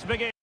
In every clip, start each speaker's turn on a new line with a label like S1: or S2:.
S1: race begins.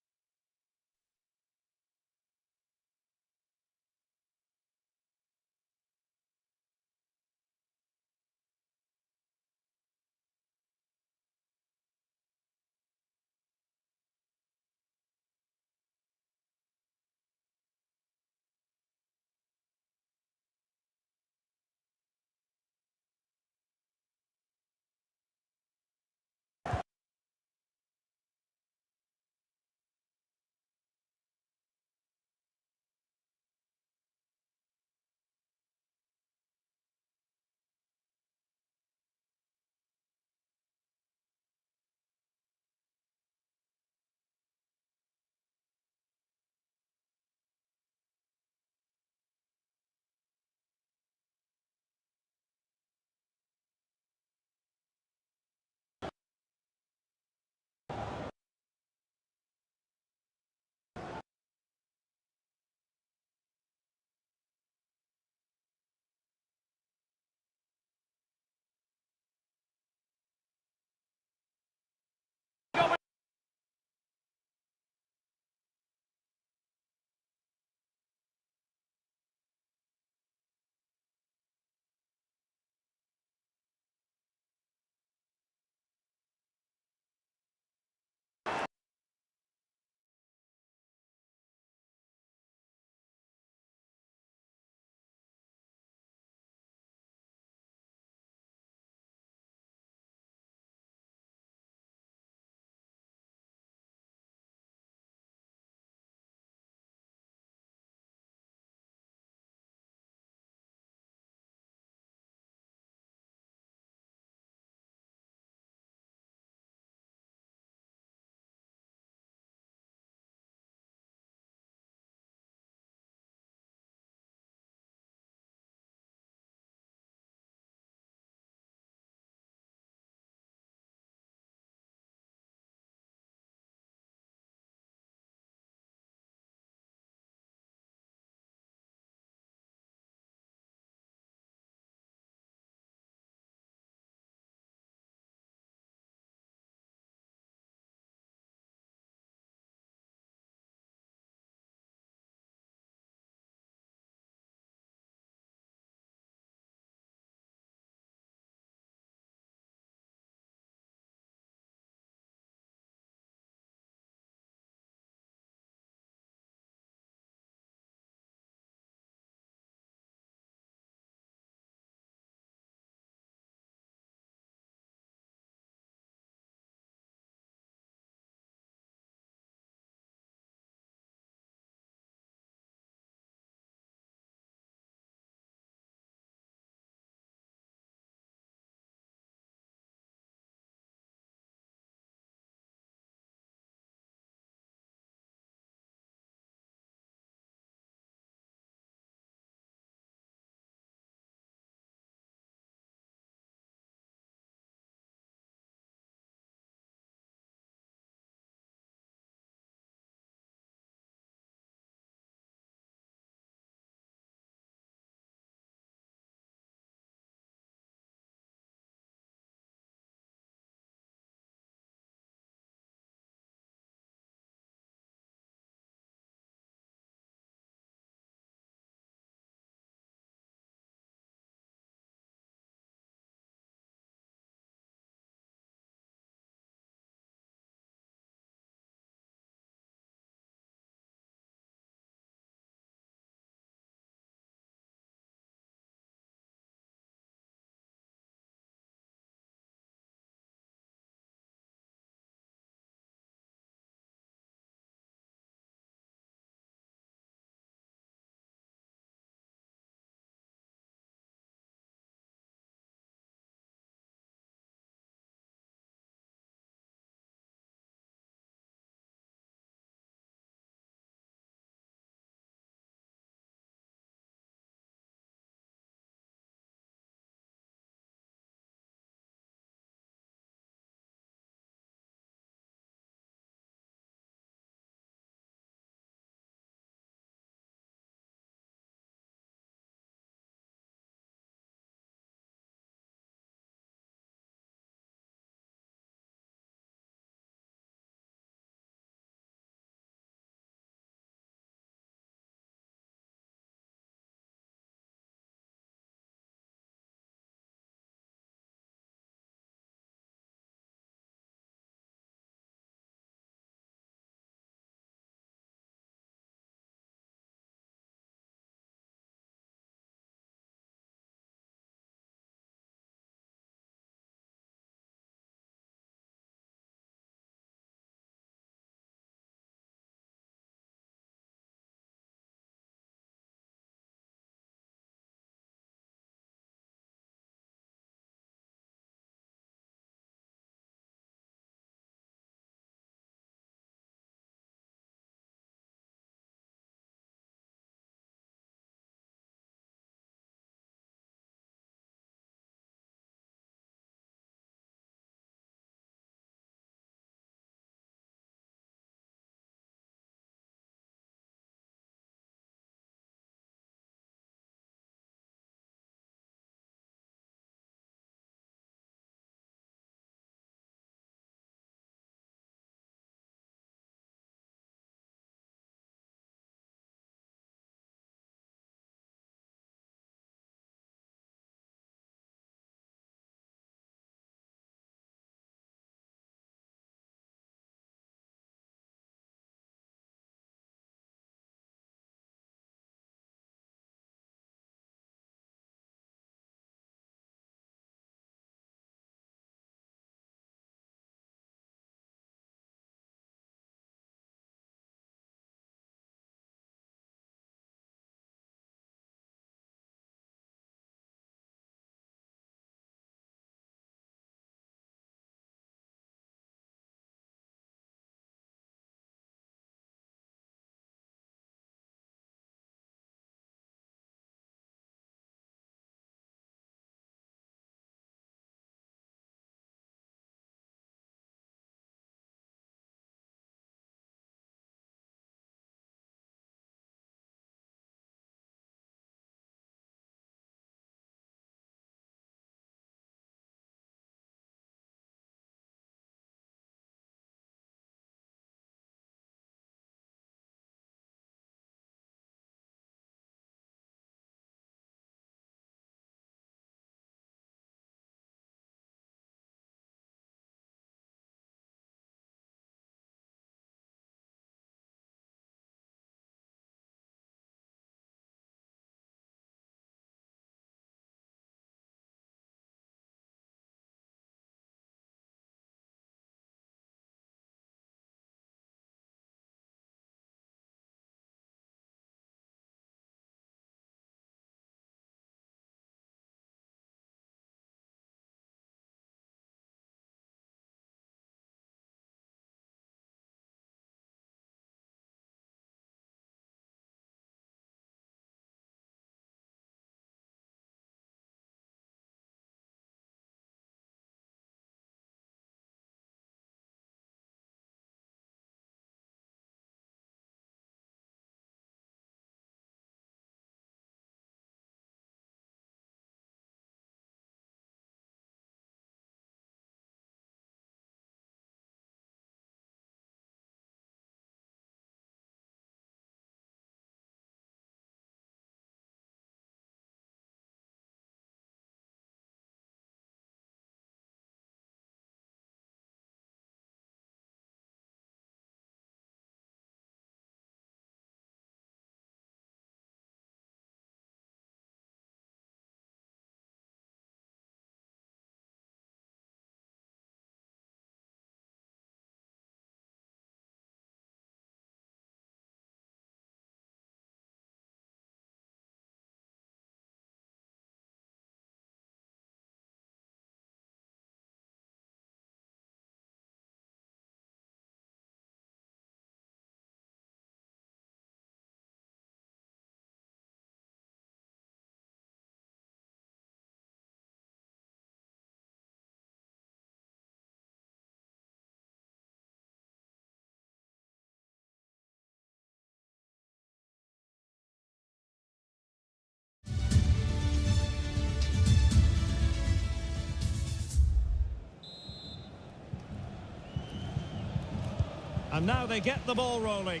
S1: And now they get the ball rolling.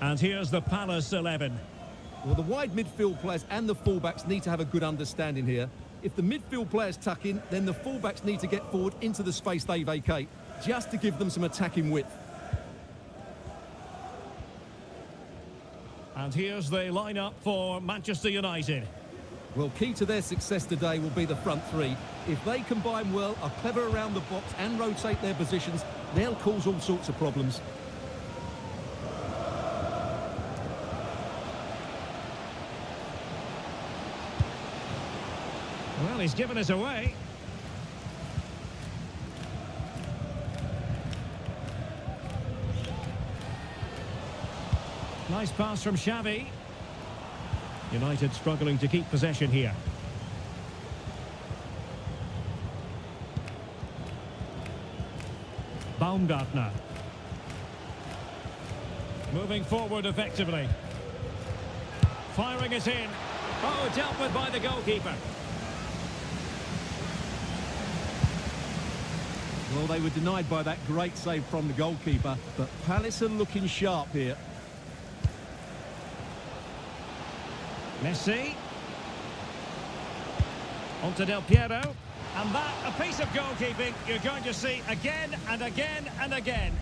S1: And here's the Palace 11.
S2: Well, the wide midfield players and the fullbacks need to have a good understanding here. If the midfield players tuck in, then the fullbacks need to get forward into the space they vacate, just to give them some attacking width.
S1: And here's the lineup for Manchester United.
S2: Well, key to their success today will be the front three. If they combine well, are clever around the box and rotate their positions, they'll cause all sorts of problems.
S1: Well, he's given us away. Nice pass from Xavi. United struggling to keep possession here. Baumgartner. Moving forward effectively. Firing it in. Oh, dealt with by the goalkeeper.
S2: Well, they were denied by that great save from the goalkeeper, but Palace are looking sharp here.
S1: Messi. Onto Del Piero. And that, a piece of goalkeeping you're going to see again and again and again.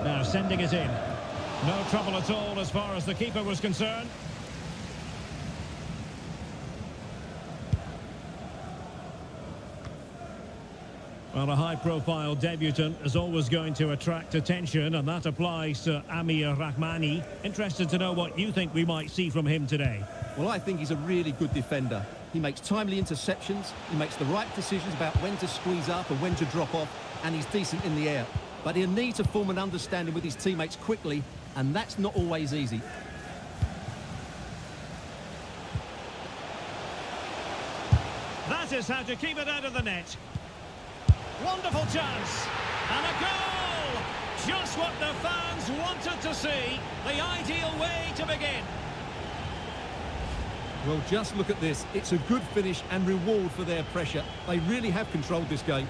S1: Now sending it in. No trouble at all as far as the keeper was concerned. Well, a high-profile debutant is always going to attract attention, and that applies to Amir Rahmani. Interested to know what you think we might see from him today.
S2: Well, I think he's a really good defender. He makes timely interceptions, he makes the right decisions about when to squeeze up and when to drop off, and he's decent in the air. But he'll need to form an understanding with his teammates quickly, and that's not always easy.
S1: That is how to keep it out of the net. Wonderful chance. And a goal! Just what the fans wanted to see. The ideal way to begin.
S2: Well, just look at this. It's a good finish and reward for their pressure. They really have controlled this game.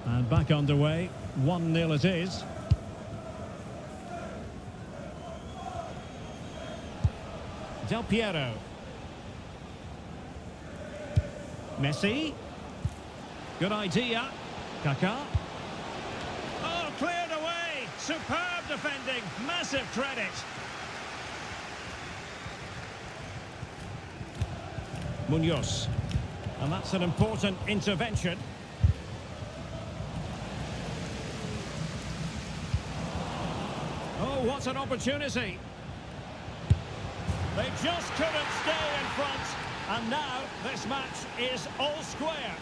S1: And back underway, 1-0 it is. Del Piero. Messi. Good idea. Kaká. Oh, cleared away. Superb defending. Massive credit. Munoz. And that's an important intervention. Oh, what an opportunity. They just couldn't stay in front. And now this match is all square.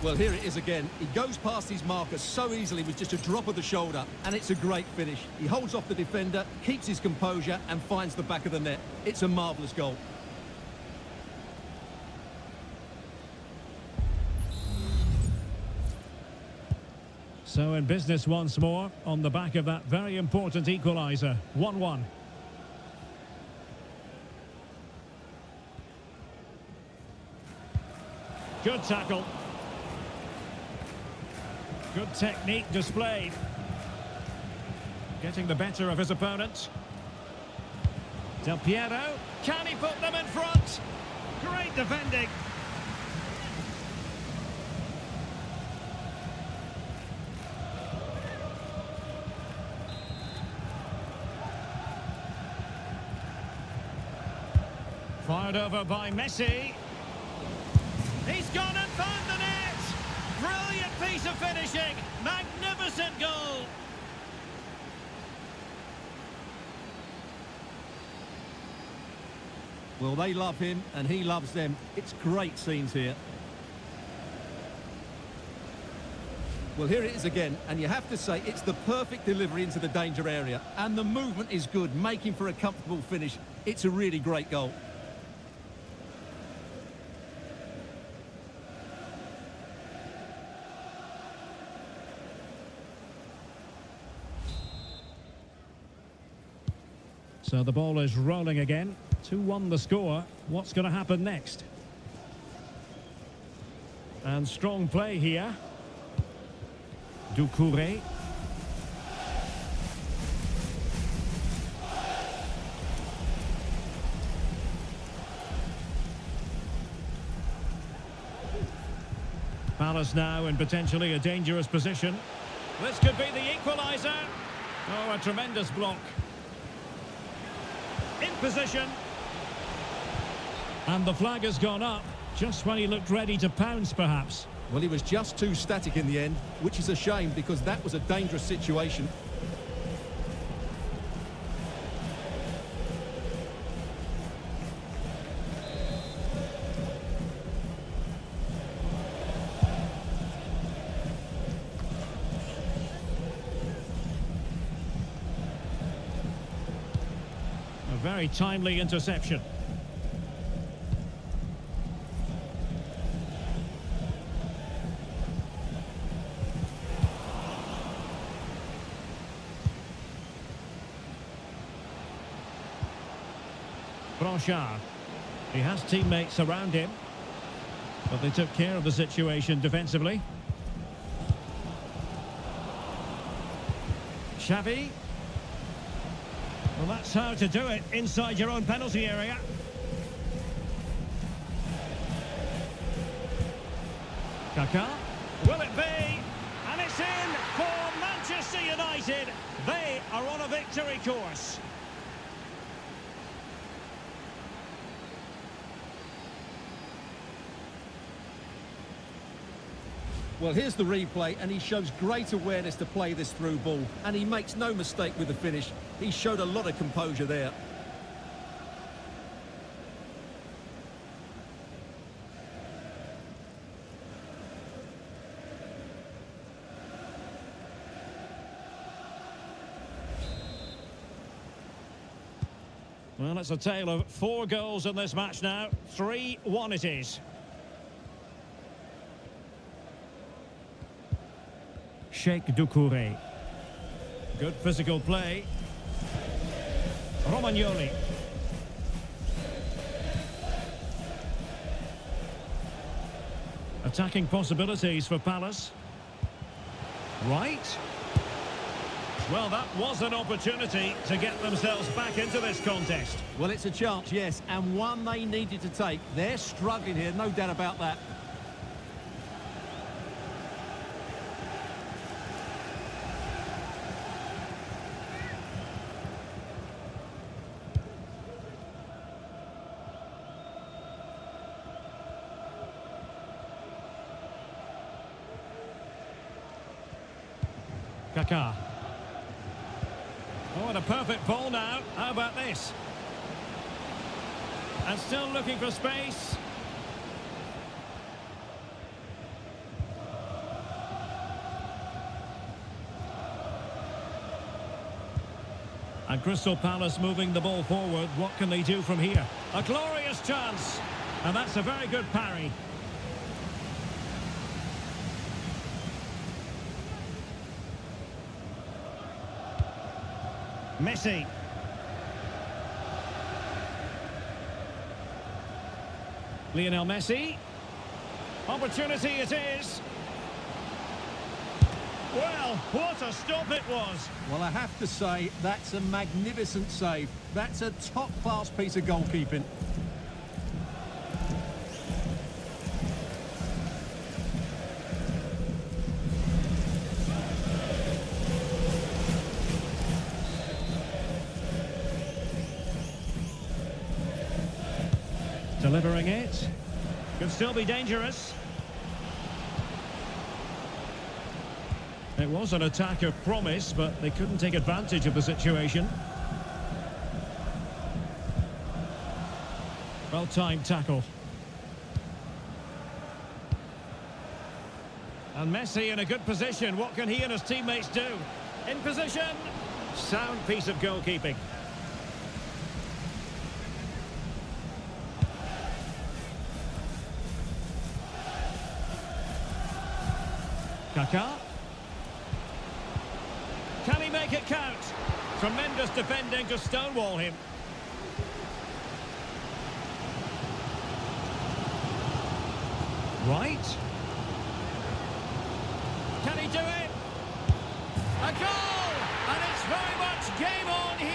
S2: Well, here it is again. He goes past his marker so easily with just a drop of the shoulder, and it's a great finish. He holds off the defender, keeps his composure, and finds the back of the net. It's a marvellous goal.
S1: So in business once more, on the back of that very important equaliser. 1-1. Good tackle. Good technique displayed. Getting the better of his opponent. Del Piero. Can he put them in front? Great defending. Fired over by Messi. piece of finishing. Magnificent goal.
S2: Well, they love him and he loves them. It's great scenes here. Well, here it is again, and you have to say it's the perfect delivery into the danger area. And the movement is good, making for a comfortable finish. It's a really great goal.
S1: So the ball is rolling again. 2-1 the score. What's going to happen next? And strong play here. Doucouré. Palace now in potentially a dangerous position. This could be the equaliser. Oh, a tremendous block. In position. And the flag has gone up, just when he looked ready to pounce, perhaps.
S2: Well, he was just too static in the end, which is a shame because that was a dangerous situation.
S1: A very timely interception. Blanchard. He has teammates around him, but they took care of the situation defensively. Xavi. Well, that's how to do it inside your own penalty area. Kaká. Will it be? And it's in for Manchester United. They are on a victory course.
S2: Well, here's the replay, and he shows great awareness to play this through ball, and he makes no mistake with the finish. He showed a lot of composure there.
S1: Well, it's a tale of 4 goals in this match now. 3-1 it is. Sheikh Doucouré. Good physical play. Romagnoli. Attacking possibilities for Palace. Right. Well, that was an opportunity to get themselves back into this contest.
S2: Well, it's a chance, yes, and one they needed to take. They're struggling here, no doubt about that.
S1: Kaká. Oh, and a perfect ball now. How about this? And still looking for space. And Crystal Palace moving the ball forward. What can they do from here? A glorious chance. And that's a very good parry. Messi. Lionel Messi. Opportunity it is. Well, what a stop it was.
S2: Well, I have to say, that's a magnificent save. That's a top-class piece of goalkeeping.
S1: Delivering it. Could still be dangerous. It was an attack of promise, but they couldn't take advantage of the situation. Well-timed tackle. And Messi in a good position. What can he and his teammates do? In position. Sound piece of goalkeeping. Kaká. Can he make it count? Tremendous defending to stonewall him. Right. Can he do it? A goal! And it's very much game on here.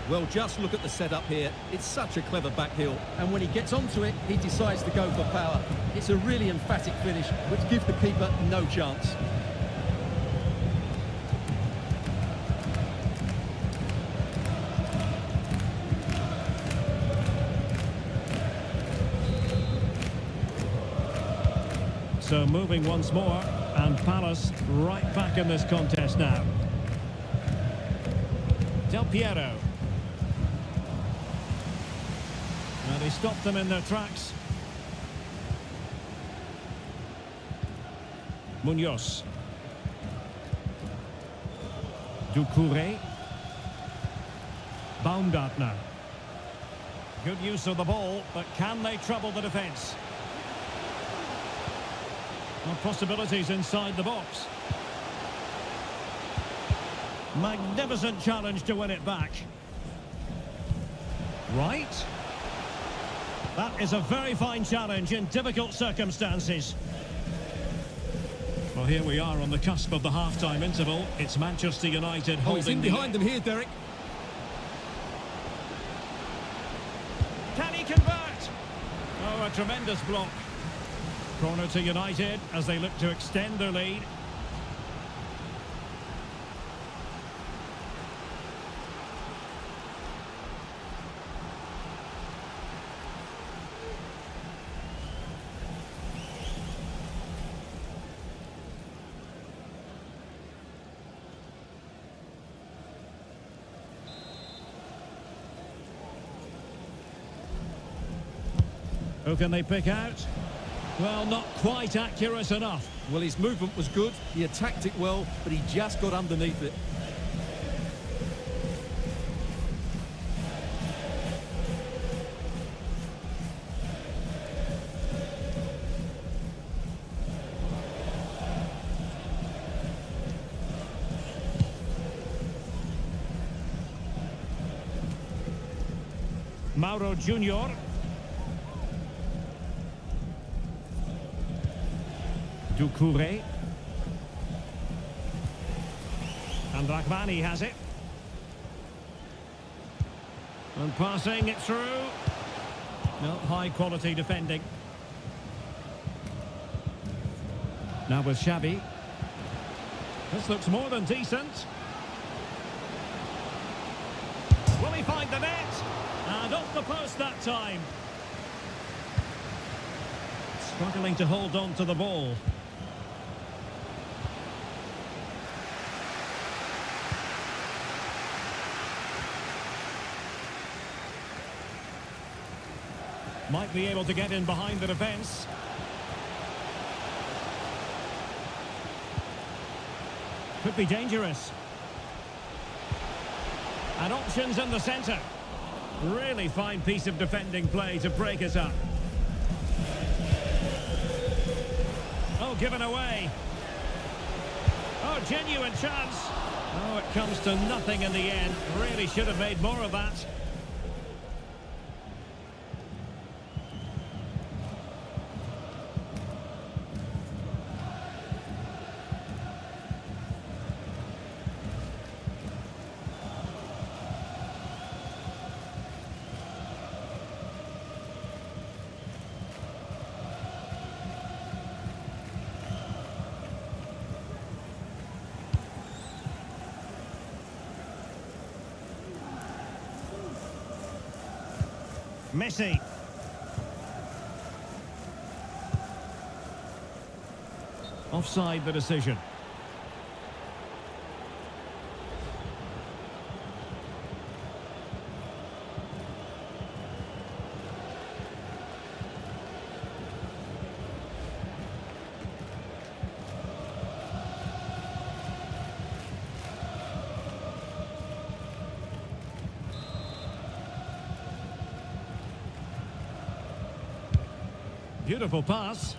S2: Well, just look at the setup here. It's such a clever backheel. And when he gets onto it, he decides to go for power. It's a really emphatic finish, which gives the keeper no chance.
S1: So moving once more, and Palace right back in this contest now. Del Piero. And he stopped them in their tracks. Munoz. Doucouré. Baumgartner. Good use of the ball, but can they trouble the defence? Well, possibilities inside the box. Magnificent challenge to win it back. Right. That is a very fine challenge in difficult circumstances. Well, here we are on the cusp of the half-time interval. It's Manchester United holding.
S2: Oh, he's in behind them here, Derek.
S1: Can he convert? Oh, a tremendous block. Corner to United as they look to extend their lead. Who can they pick out? Well, not quite accurate enough.
S2: Well, his movement was good. He attacked it well, but he just got underneath it.
S1: Mauro Junior. Doucouré. And Rahmani has it. And passing it through. No, high quality defending. Now with Xavi. This looks more than decent. Will he find the net? And off the post that time. Struggling to hold on to the ball. Might be able to get in behind the defence. Could be dangerous. And options in the centre. Really fine piece of defending play to break us up. Oh, given away. Oh, genuine chance. Oh, it comes to nothing in the end. Really should have made more of that. Messi. Offside the decision. Beautiful pass.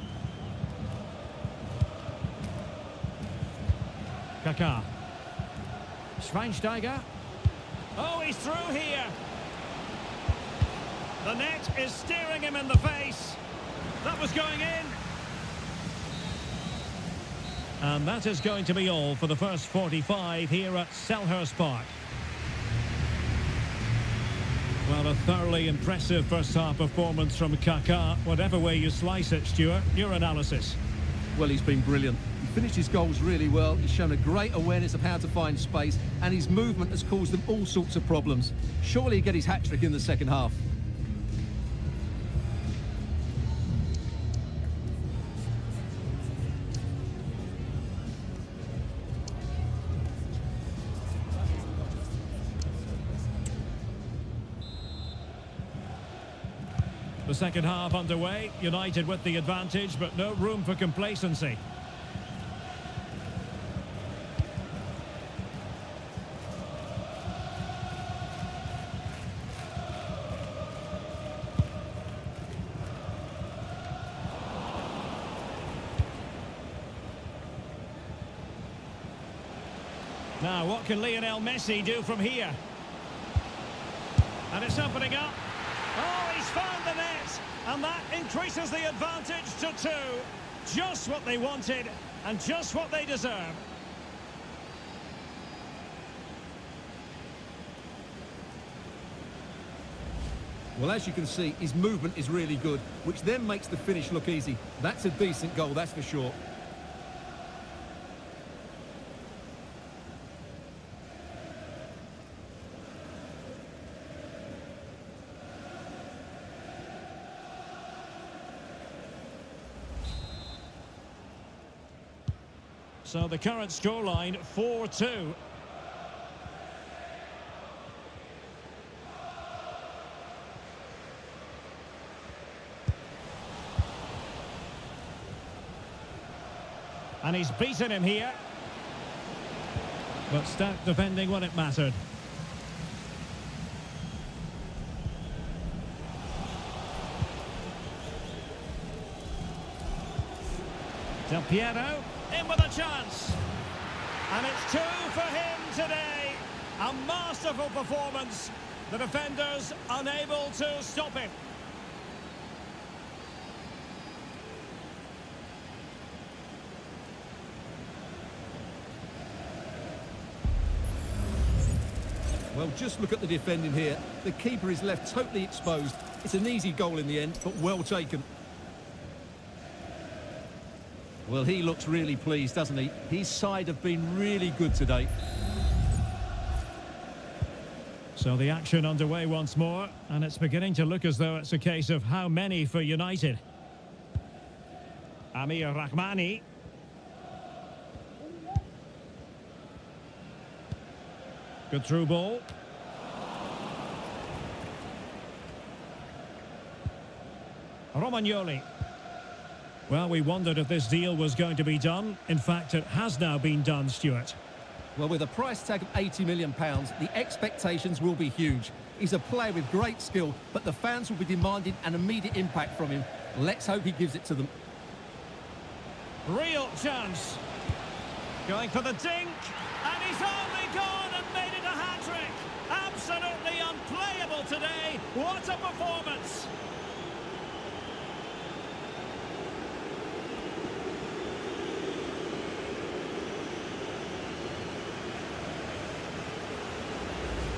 S1: Kaká. Schweinsteiger. Oh, he's through here. The net is staring him in the face. That was going in. And that is going to be all for the first 45 here at Selhurst Park. Well, a thoroughly impressive first-half performance from Kaká. Whatever way you slice it, Stuart, your analysis.
S2: Well, he's been brilliant. He finished his goals really well. He's shown a great awareness of how to find space, and his movement has caused them all sorts of problems. Surely he'll get his hat-trick in the second half.
S1: The second half underway, United with the advantage, but no room for complacency. Now, what can Lionel Messi do from here? And it's opening up. Oh, he's found the net, and that increases the advantage to 2. Just what they wanted, and just what they deserve.
S2: Well, as you can see, his movement is really good, which then makes the finish look easy. That's a decent goal, that's for sure.
S1: So the current scoreline, 4-2. And he's beaten him here. But stout defending when it mattered. Del Piero. In with a chance. And it's 2 for him today. A masterful performance. The defenders unable to stop him.
S2: Well, just look at the defending here. The keeper is left totally exposed. It's an easy goal in the end, but well taken. Well, he looks really pleased, doesn't he? His side have been really good today.
S1: So the action underway once more, and it's beginning to look as though it's a case of how many for United. Amir Rahmani. Good through ball. Romagnoli. Well, we wondered if this deal was going to be done. In fact, it has now been done, Stuart.
S2: Well, with a price tag of £80 million, the expectations will be huge. He's a player with great skill, but the fans will be demanding an immediate impact from him. Let's hope he gives it to them.
S1: Real chance. Going for the dink. And he's only gone and made it a hat-trick. Absolutely unplayable today. What a performance.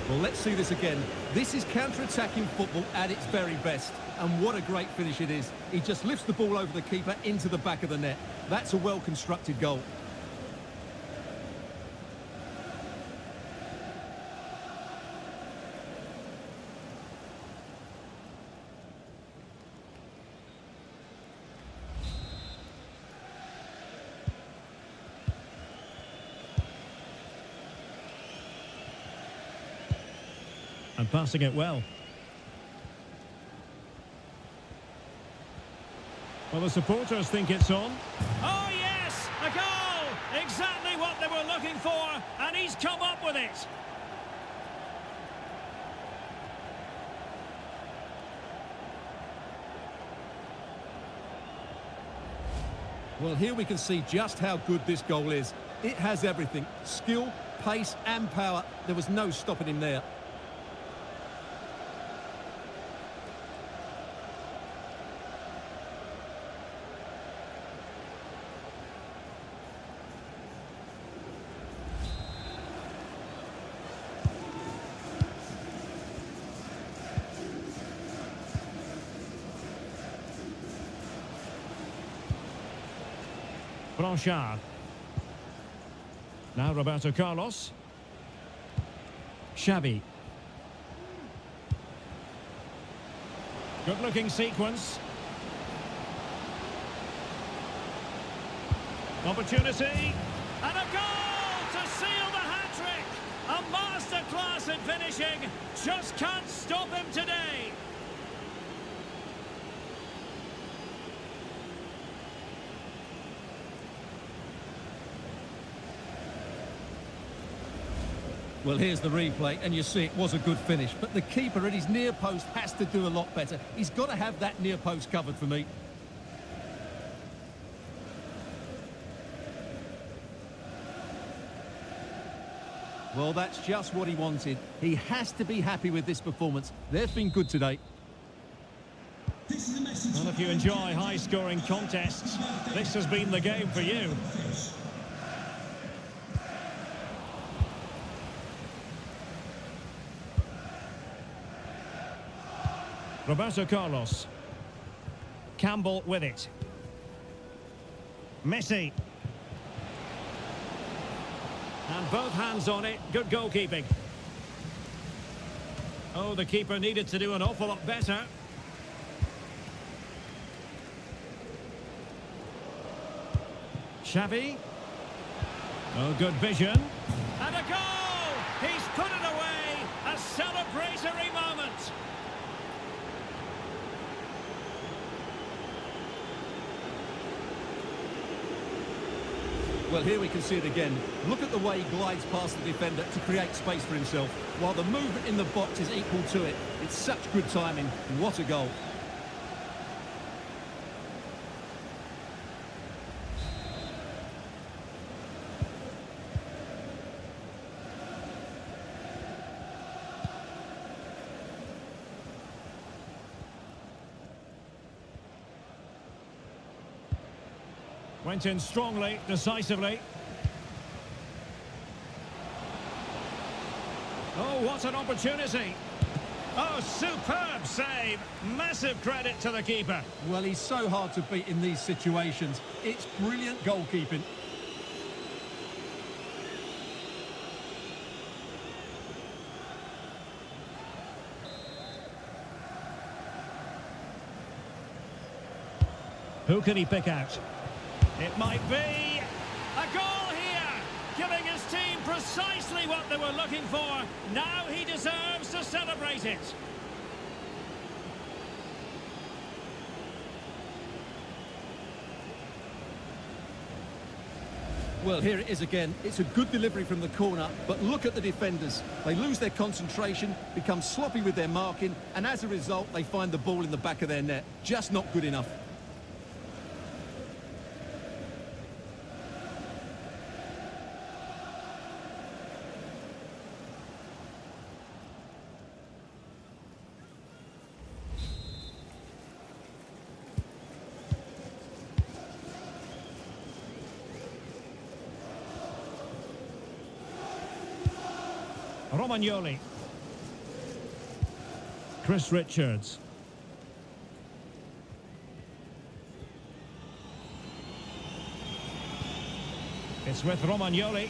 S2: Well, let's see this again. This is counter-attacking football at its very best. And what a great finish it is. He just lifts the ball over the keeper into the back of the net. That's a well-constructed goal.
S1: passing it well. Well, the supporters think it's on. Oh, yes! A goal! Exactly what they were looking for, and he's come up with it.
S2: Well, here we can see just how good this goal is. It has everything. Skill, pace and power. There was no stopping him there.
S1: Blanchard. Now Roberto Carlos. Xavi. Good-looking sequence. Opportunity. And a goal to seal the hat-trick. A masterclass in finishing. Just can't stop him today.
S2: Well, here's the replay, and you see it was a good finish. But the keeper at his near post has to do a lot better. He's got to have that near post covered for me. Well, that's just what he wanted. He has to be happy with this performance. They've been good today.
S1: Well, if you enjoy high-scoring contests, this has been the game for you. Roberto Carlos. Campbell with it. Messi. And both hands on it. Good goalkeeping. Oh, the keeper needed to do an awful lot better. Xavi. Oh, good vision. And a goal! He's put it away. A celebratory moment.
S2: Well, here we can see it again. Look at the way he glides past the defender to create space for himself, while the movement in the box is equal to it. It's such good timing. What a goal.
S1: Went in strongly, decisively. Oh, what an opportunity. Oh, superb save. Massive credit to the keeper.
S2: Well, he's so hard to beat in these situations. It's brilliant goalkeeping.
S1: Who can he pick out? It might be a goal here, giving his team precisely what they were looking for. Now he deserves to celebrate it.
S2: Well, here it is again. It's a good delivery from the corner, but look at the defenders. They lose their concentration, become sloppy with their marking, and as a result, they find the ball in the back of their net. Just not good enough.
S1: Romagnoli. Chris Richards. It's with Romagnoli.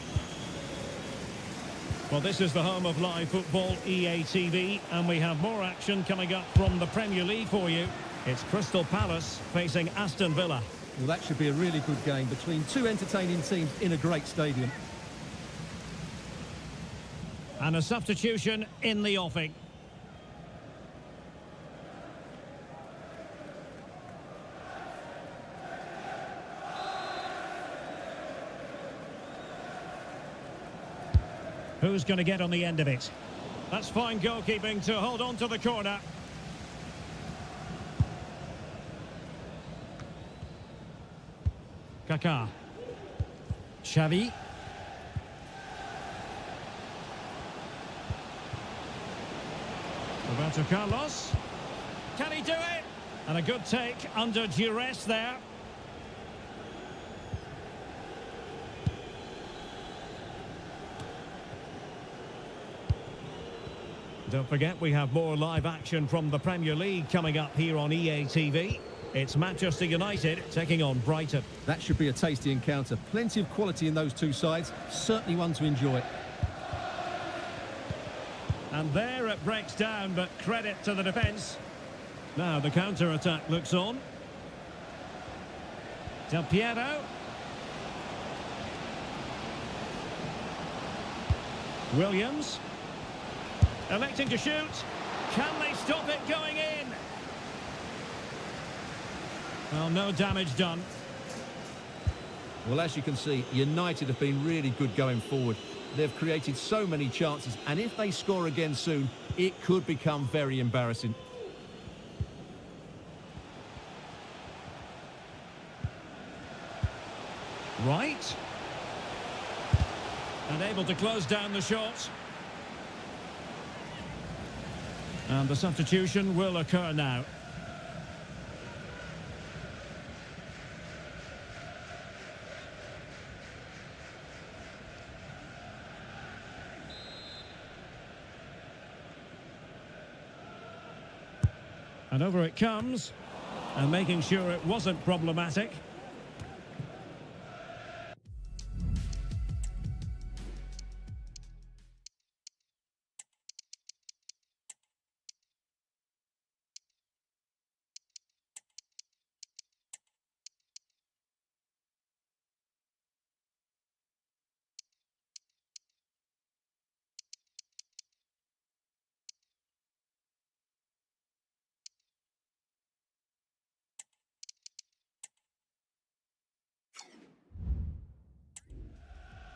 S1: Well, this is the home of live football, EA TV, and we have more action coming up from the Premier League for you. It's Crystal Palace facing Aston Villa.
S2: Well, that should be a really good game between two entertaining teams in a great stadium.
S1: And a substitution in the offing. Who's going to get on the end of it? That's fine goalkeeping to hold on to the corner. Kaká. Xavi. Roberto Carlos. Can he do it? And a good take under duress there. Don't forget, we have more live action from the Premier League coming up here on EA TV. It's Manchester United taking on Brighton.
S2: That should be a tasty encounter. Plenty of quality in those two sides. Certainly one to enjoy.
S1: And there it breaks down, but credit to the defence. Now the counter-attack looks on. Del Piero. Williams. Electing to shoot. Can they stop it going in? Well, no damage done.
S2: Well, as you can see, United have been really good going forward. They've created so many chances, and if they score again soon, it could become very embarrassing.
S1: Right. And able to close down the shot. And the substitution will occur now. And over it comes. And making sure it wasn't problematic.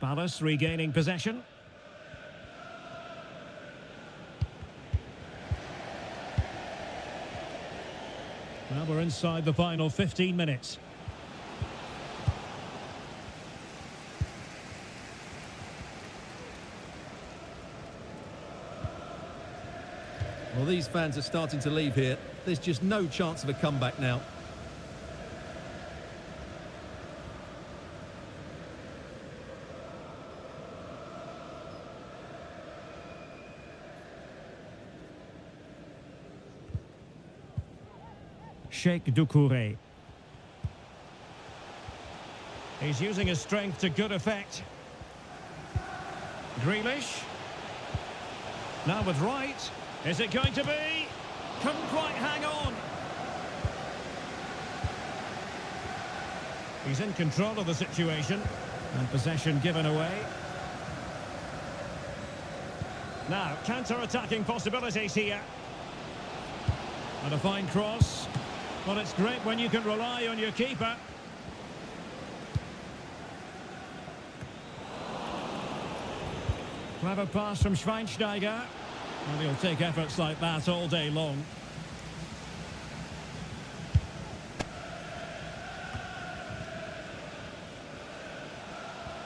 S1: Palace regaining possession. Well, we're inside the final 15 minutes.
S2: Well, these fans are starting to leave here. There's just no chance of a comeback now.
S1: Sheikh Doucouré. He's using his strength to good effect. Grealish. Now with right. Is it going to be? Couldn't quite hang on. He's in control of the situation. And possession given away. Now, counter-attacking possibilities here. And a fine cross. Well, it's great when you can rely on your keeper. Clever pass from Schweinsteiger. And he'll take efforts like that all day long.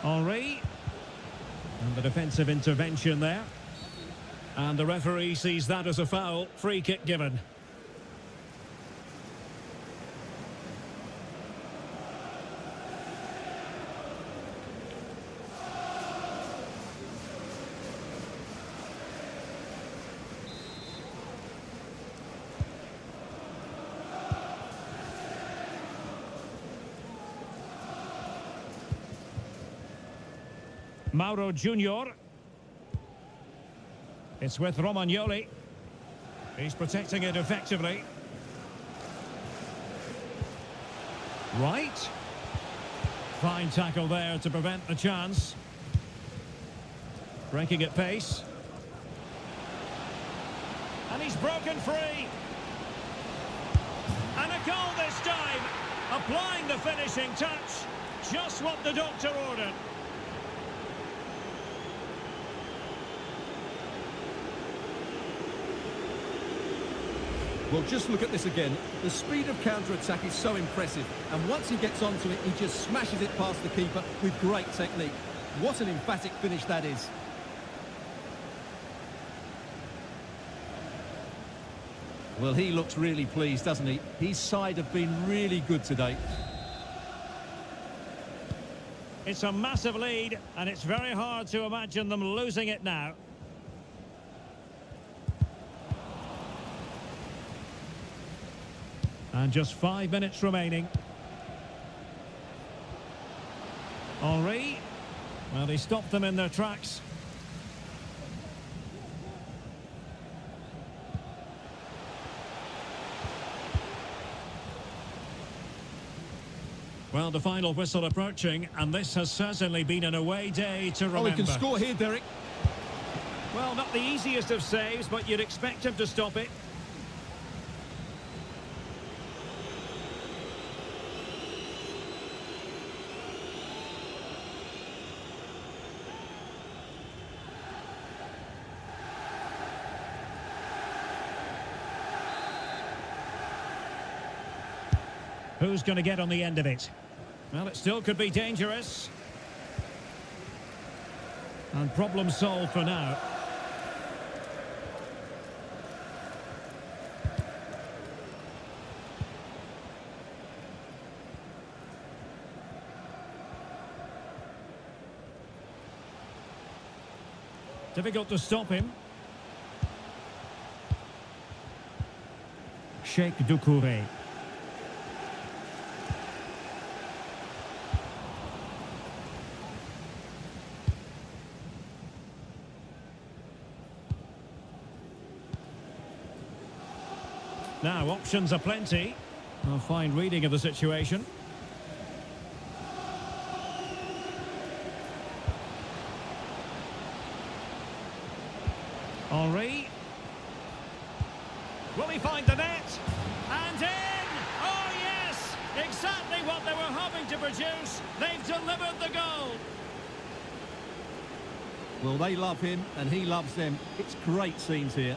S1: Henry. And the defensive intervention there. And the referee sees that as a foul. Free kick given. Mauro Junior. It's with Romagnoli. He's protecting it effectively. Right. Fine tackle there to prevent the chance. Breaking at pace. And he's broken free. And a goal this time. Applying the finishing touch. Just what the doctor ordered.
S2: Well, just look at this again. The speed of counter-attack is so impressive, and once he gets onto it, he just smashes it past the keeper with great technique. What an emphatic finish that is. Well, he looks really pleased, doesn't he? His side have been really good today.
S1: It's a massive lead, and it's very hard to imagine them losing it now. And just 5 minutes remaining. Henry. Well, he stopped them in their tracks. Well, the final whistle approaching, and this has certainly been an away day to remember.
S2: Oh, he can score here, Derek.
S1: Well, not the easiest of saves, but you'd expect him to stop it. Who's going to get on the end of it? Well, it still could be dangerous. And problem solved for now. Difficult to stop him. Sheikh Doucouré. Now, options are plenty. A fine reading of the situation. Henry. Will he find the net? And in! Oh, yes! Exactly what they were hoping to produce. They've delivered the goal.
S2: Well, they love him, and he loves them. It's great scenes here.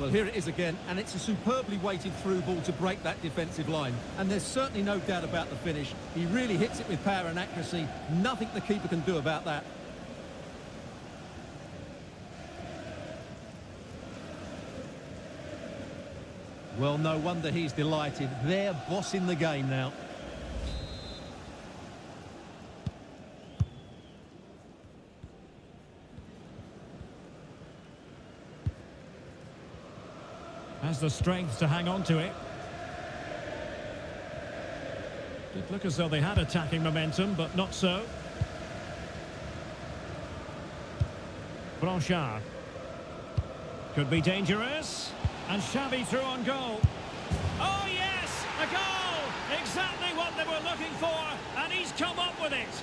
S2: Well, here it is again, and it's a superbly weighted through ball to break that defensive line. And there's certainly no doubt about the finish. He really hits it with power and accuracy. Nothing the keeper can do about that. Well, no wonder he's delighted. They're bossing the game now.
S1: Has the strength to hang on to it. Did look as though they had attacking momentum, but not so. Blanchard. Could be dangerous. And Xavi through on goal. Oh yes, a goal! Exactly what they were looking for, and he's come up with it.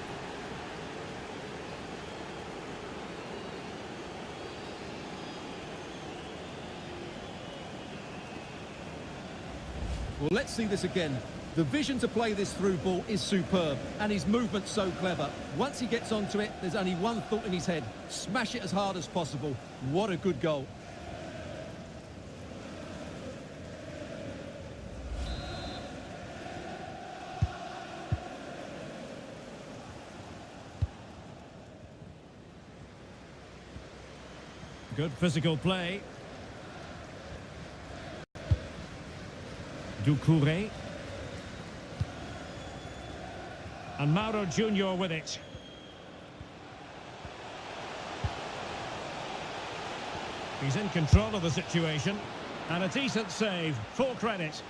S2: Well, let's see this again. The vision to play this through ball is superb, and his movement's so clever. Once he gets onto it, there's only one thought in his head. Smash it as hard as possible. What a good goal.
S1: Good physical play. Doucouré. And Mauro Junior with it. He's in control of the situation. And a decent save. Full credit.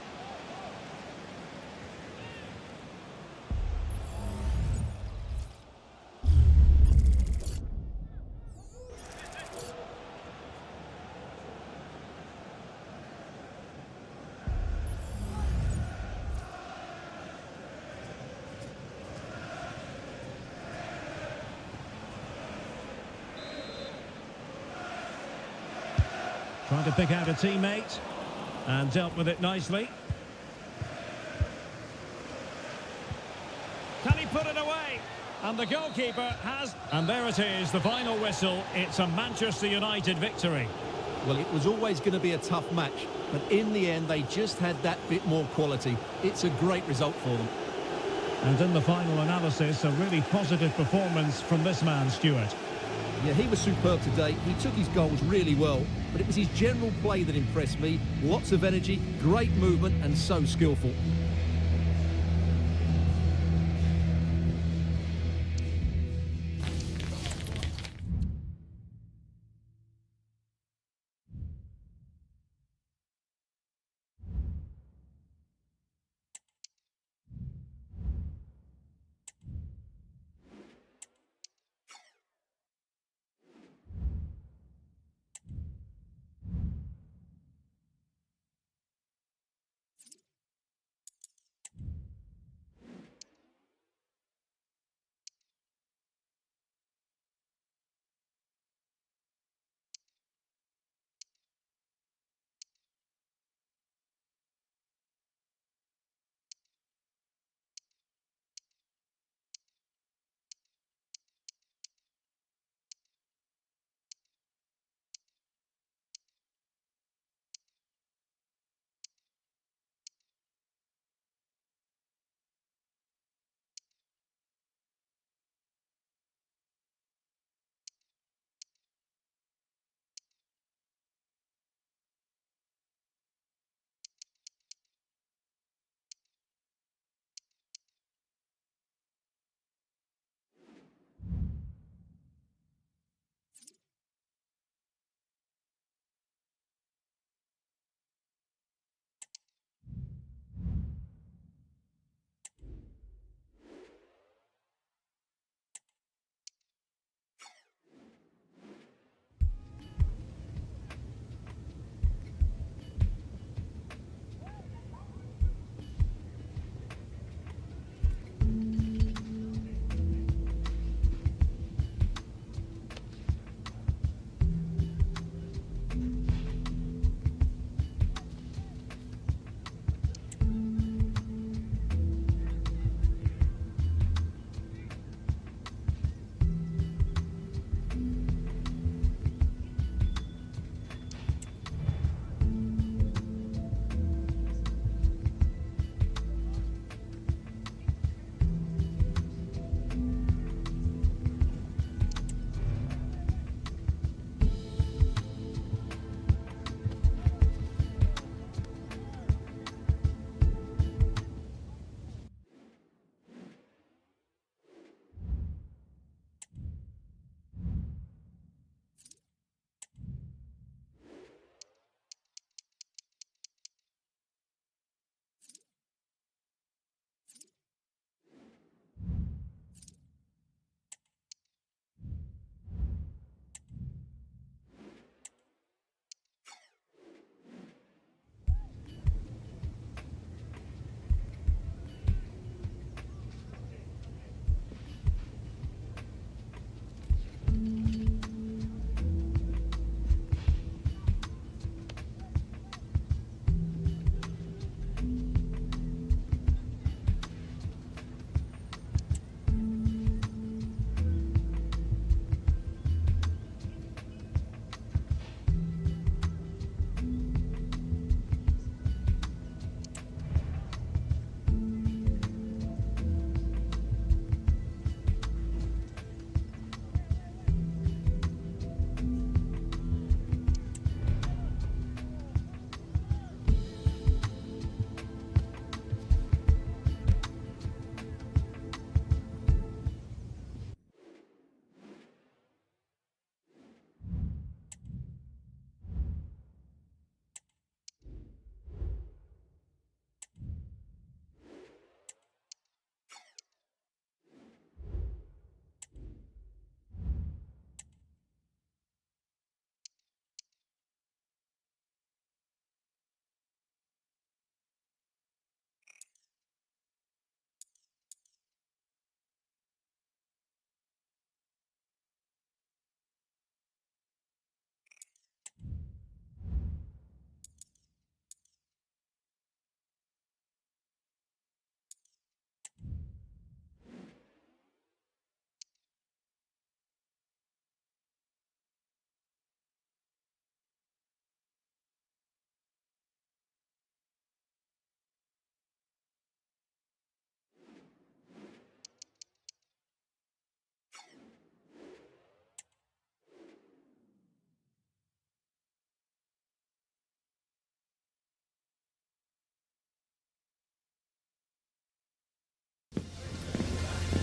S1: Trying to pick out a teammate and dealt with it nicely. Can he put it away? And the goalkeeper has... And there it is, the final whistle. It's a Manchester United victory.
S2: Well, it was always going to be a tough match, but in the end, they just had that bit more quality. It's a great result for them.
S1: And in the final analysis, a really positive performance from this man, Stuart.
S2: Yeah, he was superb today. He took his goals really well, but it was his general play that impressed me. Lots of energy, great movement, and so skillful.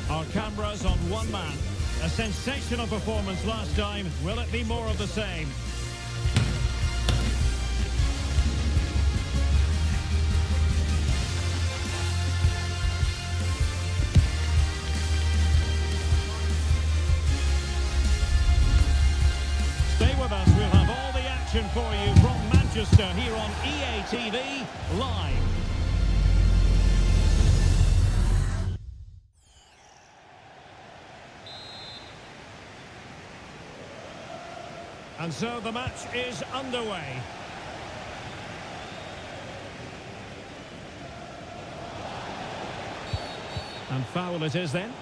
S1: Our cameras on one man. A sensational performance last time. Will it be more of the same? Stay with us. We'll have all the action for you from Manchester here on EA TV Live. And so the match is underway. And foul it is then.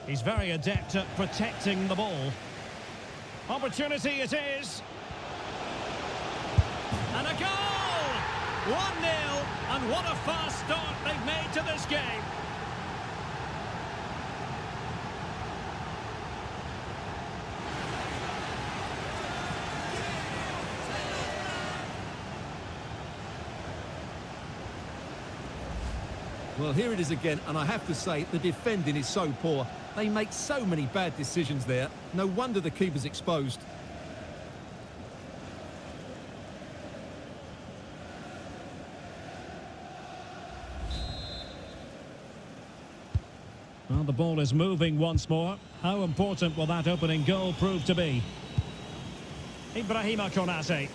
S1: He's very adept at protecting the ball. Opportunity it is. And a goal! 1-0, and what a fast start they've made to this game.
S2: Well, here it is again, and I have to say, the defending is so poor. They make so many bad decisions there. No wonder the keeper's exposed.
S1: Well, the ball is moving once more. How important will that opening goal prove to be? Ibrahima Konate.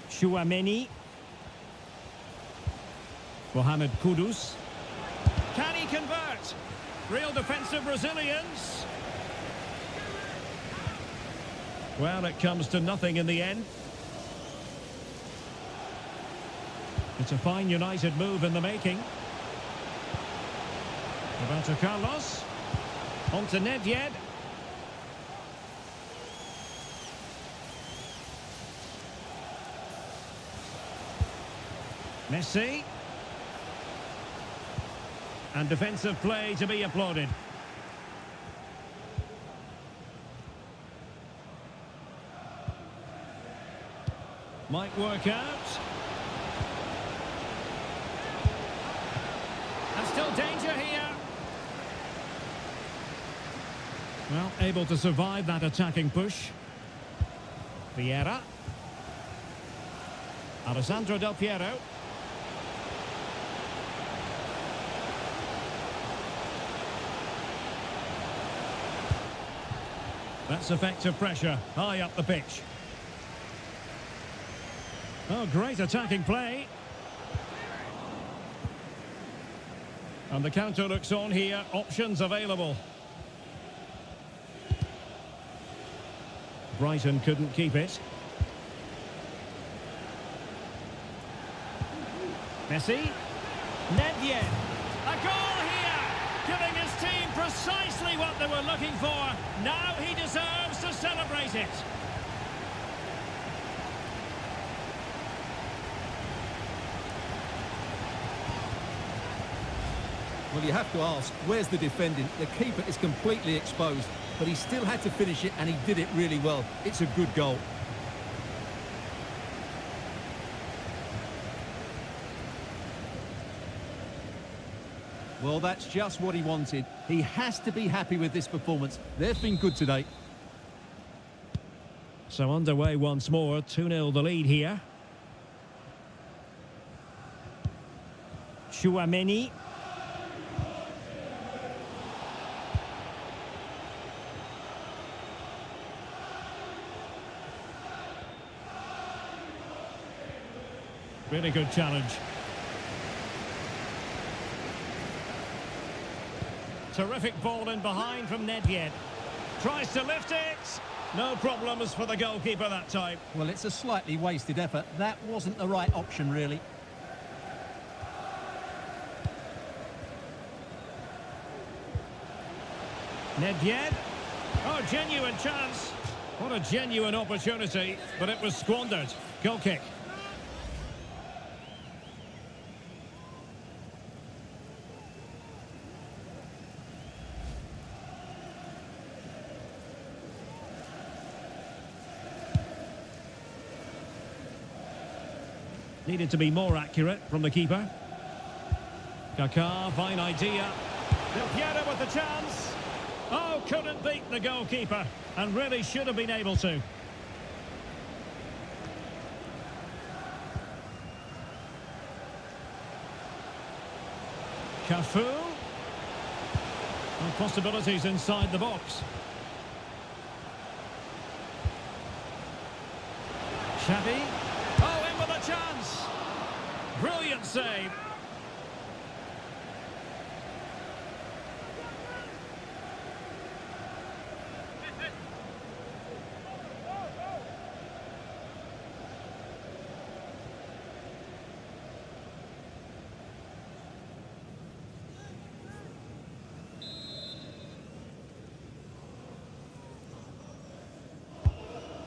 S1: Chouameni. Mohamed Kudus. Can he convert? Real defensive resilience. Well, it comes to nothing in the end. It's a fine United move in the making. Roberto Carlos. On to Nedved. Messi. And defensive play to be applauded. Might work out. And still danger here. Well, able to survive that attacking push. Vieira. Alessandro Del Piero. That's effective pressure, high up the pitch. Oh, great attacking play. And the counter looks on here, options available. Brighton couldn't keep it. Messi. Nedved. A goal here, giving his team precisely what they were looking for. Now he deserves to celebrate it.
S2: Well, you have to ask, where's the defending? The keeper is completely exposed, but he still had to finish it, and he did it really well. It's a good goal. Well, that's just what he wanted. He has to be happy with this performance. They've been good today.
S1: So underway once more, 2-0 the lead here. Chouameni. Really good challenge. Terrific ball in behind from Nedved. Tries to lift it. No problems for the goalkeeper that time.
S2: Well, it's a slightly wasted effort. That wasn't the right option, really.
S1: Nedved. Oh, genuine chance. What a genuine opportunity, but it was squandered. Goal kick. Needed to be more accurate from the keeper. Kaká, fine idea. Del Piero with the chance. Oh, couldn't beat the goalkeeper, and really should have been able to. Cafu. And possibilities inside the box. Xavi. Oh, in with a chance. Brilliant save.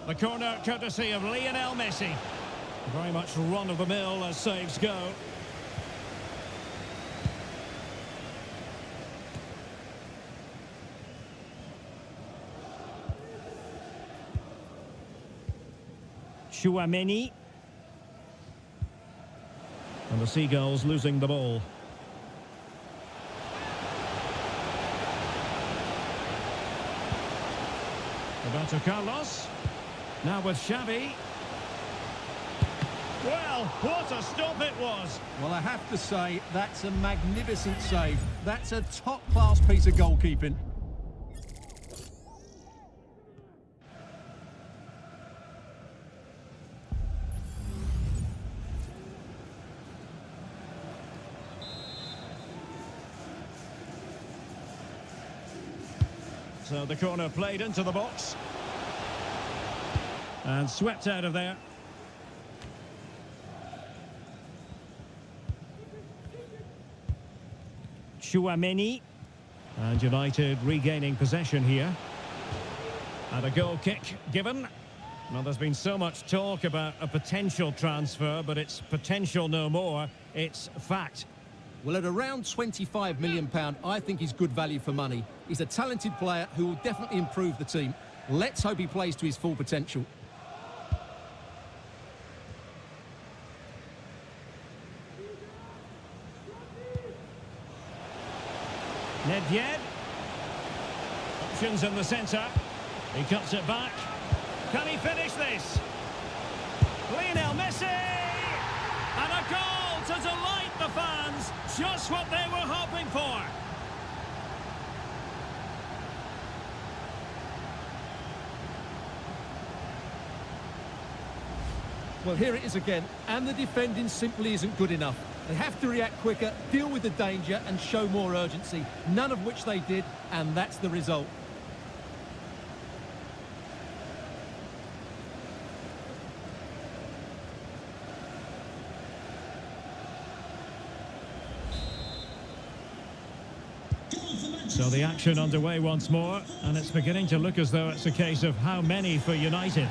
S1: The corner courtesy of Lionel Messi. Very much run-of-the-mill as saves go. Tchouaméni. And the Seagulls losing the ball. Roberto Carlos. Now with Xavi. Well, what a stop it was.
S2: Well, I have to say, that's a magnificent save. That's a top-class piece of goalkeeping.
S1: So the corner played into the box. And swept out of there. Tchouaméni. And United regaining possession here. And a goal kick given. Well, there's been so much talk about a potential transfer, but it's potential no more. It's fact.
S2: Well, at around £25 million, I think he's good value for money. He's a talented player who will definitely improve the team. Let's hope he plays to his full potential.
S1: Nedved. Options in the centre. He cuts it back. Can he finish this? Lionel Messi! And a goal to delight the fans. Just what they were hoping for.
S2: Well, here it is again, and the defending simply isn't good enough. They have to react quicker, deal with the danger and show more urgency, none of which they did, and that's the result.
S1: So the action underway once more, and it's beginning to look as though it's a case of how many for United.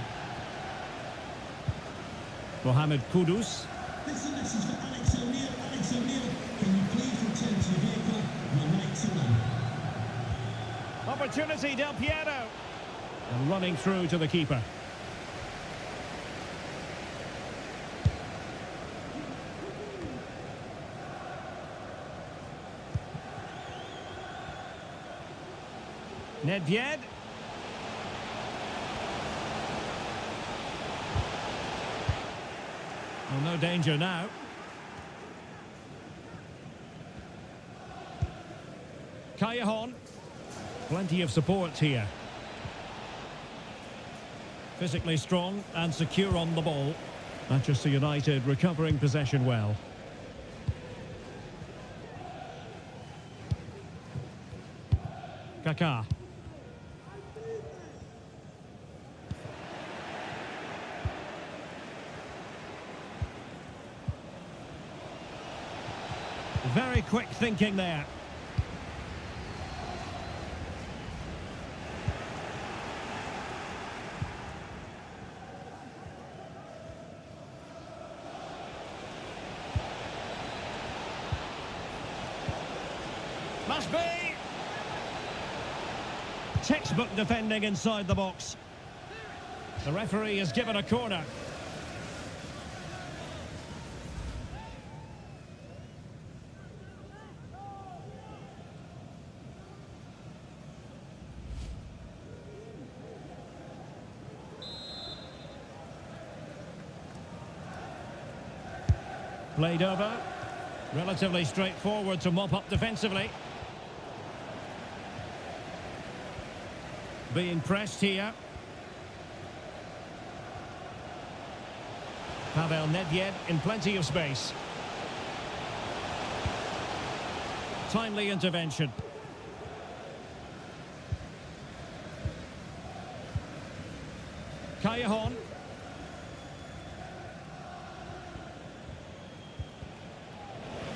S1: Mohamed Kudus.
S3: This is a message for Alex O'Neill. Alex O'Neill, can you please return to your vehicle? You're right to run.
S1: Opportunity, Del Piero. And running through to the keeper. Nedved. Well, no danger now. Callejon. Plenty of support here. Physically strong and secure on the ball. Manchester United recovering possession well. Kaká. Very quick thinking there. must be. Textbook defending inside the box. The referee has given a corner. Played over. Relatively straightforward to mop up defensively. Being pressed here. Pavel Nedved in plenty of space. Timely intervention. Callejon.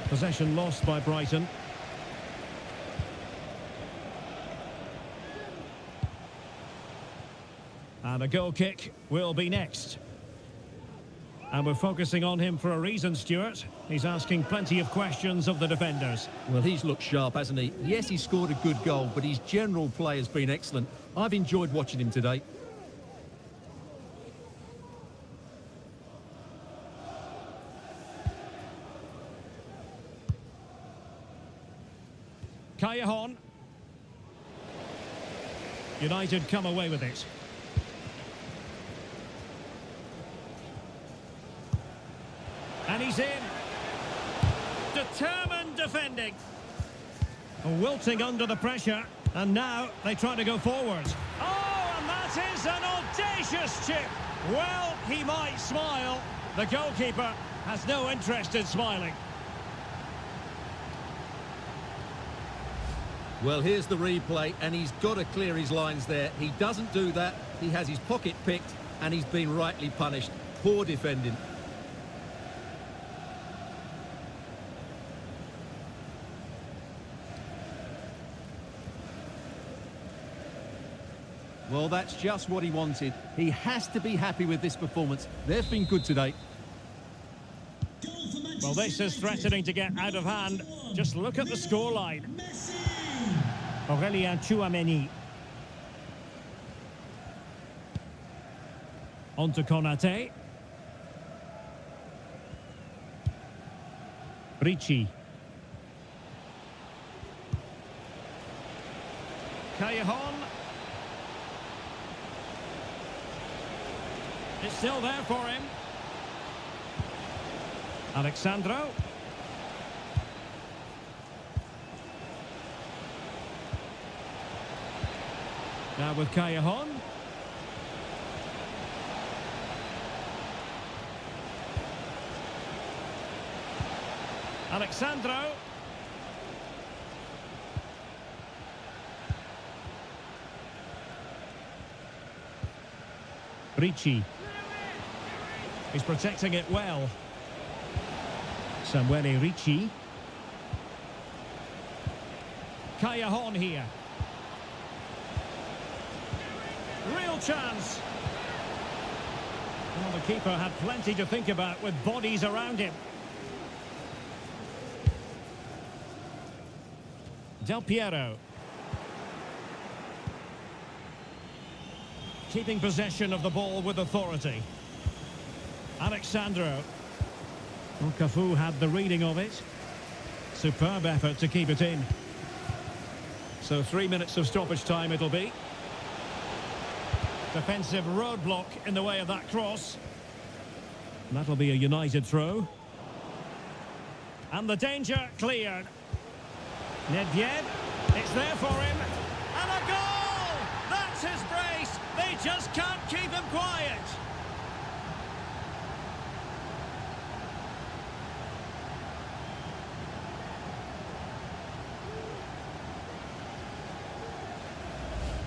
S1: Possession lost by Brighton. And a goal kick will be next. And we're focusing on him for a reason, Stuart. He's asking plenty of questions of the defenders.
S2: Well, he's looked sharp, hasn't he? Yes, he scored a good goal, but his general play has been excellent. I've enjoyed watching him today.
S1: Callejon. United come away with it. And he's in. Determined defending. Wilting under the pressure. And now they try to go forward. Oh, and that is an audacious chip. Well, he might smile. The goalkeeper has no interest in smiling.
S2: Well, here's the replay, and he's got to clear his lines there. He doesn't do that. He has his pocket picked, and he's been rightly punished. Poor defending. Well, that's just what he wanted. He has to be happy with this performance. They've been good today.
S1: Well, this is threatening to get out of hand. Just look at the scoreline. Aurélien Tchouaméni. On to Konaté. Ricci. Callejon. It's still there for him. Alexandro. Now with Callejon. Alexandro. Ricci. He's protecting it well. Samuele Ricci. Callejon here. Real chance. Well, the keeper had plenty to think about with bodies around him. Del Piero. Keeping possession of the ball with authority. Alexandro. Well, Cafu had the reading of it. Superb effort to keep it in. So 3 minutes of stoppage time it'll be. Defensive roadblock in the way of that cross. And that'll be a United throw. And the danger cleared. Nedved, it's there for him. And a goal! That's his brace. They just can't keep him quiet.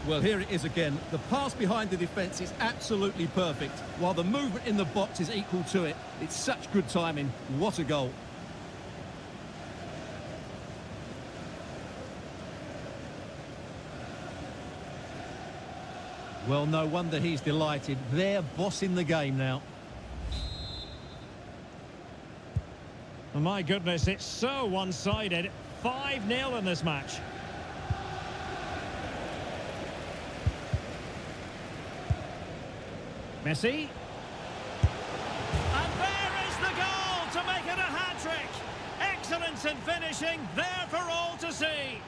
S2: Well, here it is again. The pass behind the defence is absolutely perfect, while the movement in the box is equal to it. It's such good timing. What a goal. Well, no wonder he's delighted. They're bossing the game now.
S1: Oh, my goodness, it's so one-sided. 5-0 in this match. Messi. And there is the goal to make it a hat-trick. Excellence in finishing, there for all to see.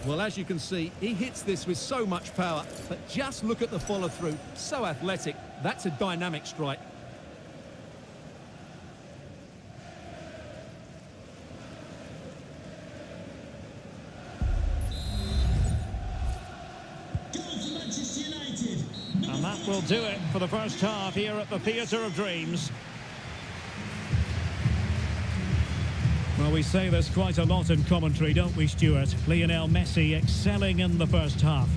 S2: Well, as you can see, he hits this with so much power, but just look at the follow-through. So athletic. That's a dynamic strike.
S3: Goal for Manchester United.
S1: And that will do it for the first half here at the Theatre of Dreams. Well, we say this quite a lot in commentary, don't we, Stuart? Lionel Messi excelling in the first half.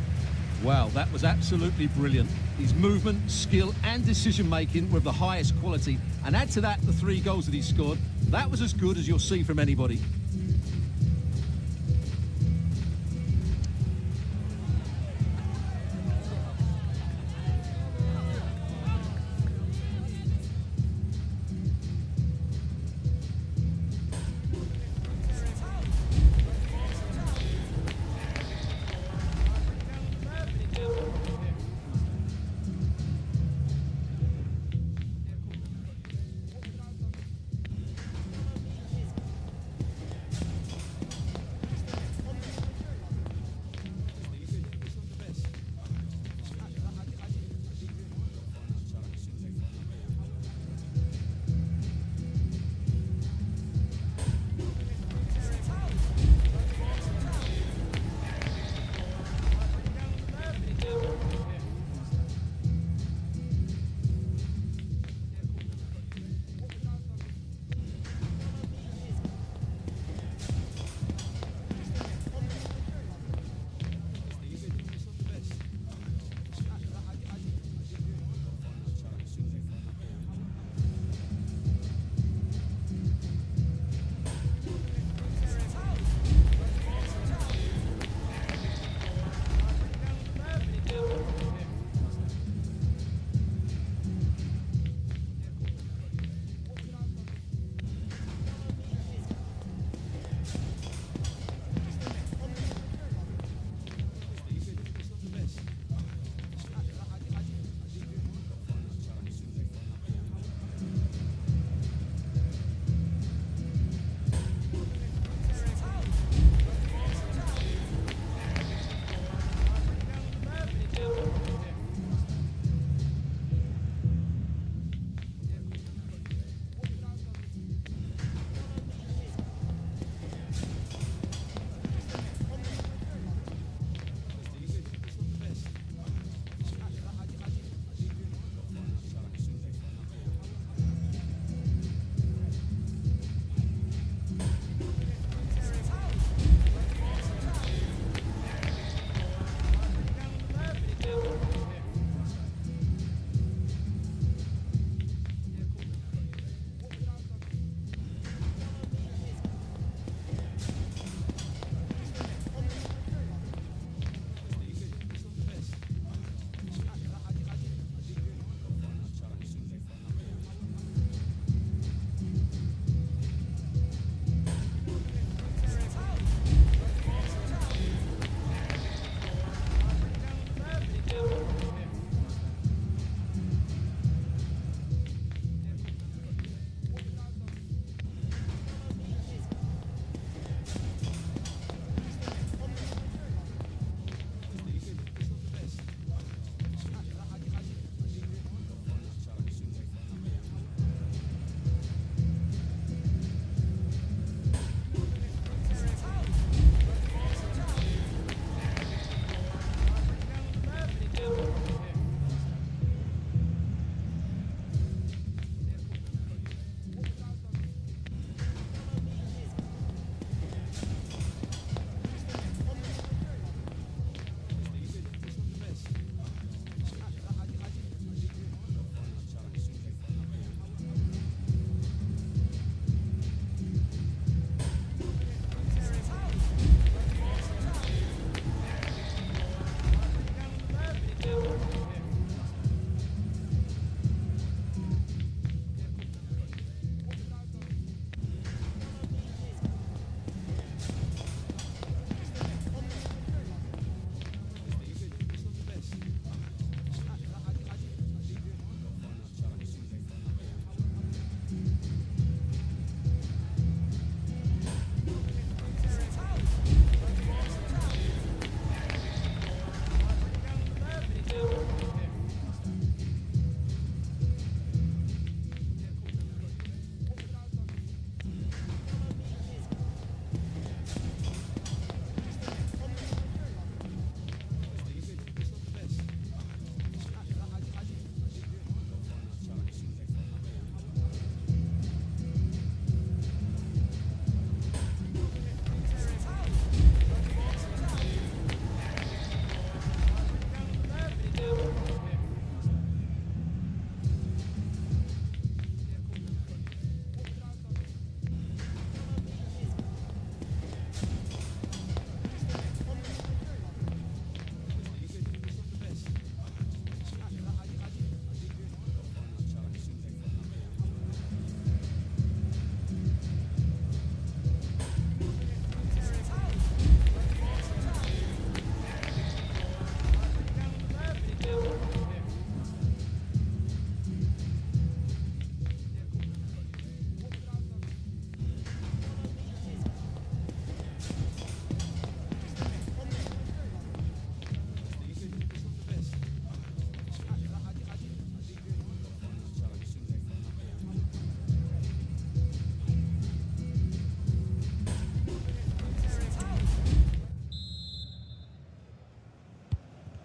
S2: Wow, that was absolutely brilliant. His movement, skill and decision-making were of the highest quality. And add to that the 3 goals that he scored. That was as good as you'll see from anybody.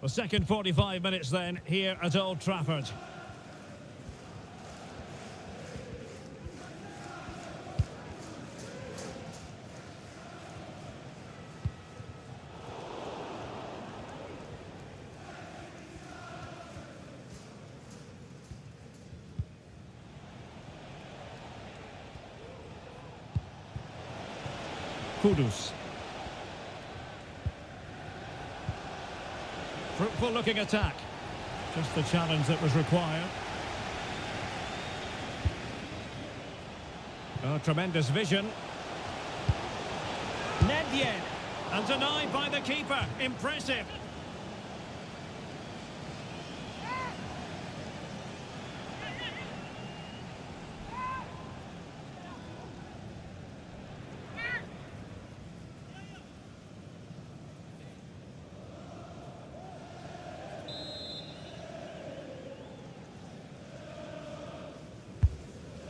S1: The second 45 minutes then here at Old Trafford. Kudus. Fruitful looking attack. Just the challenge that was required. Oh, tremendous vision. Nedved. And denied by the keeper. Impressive.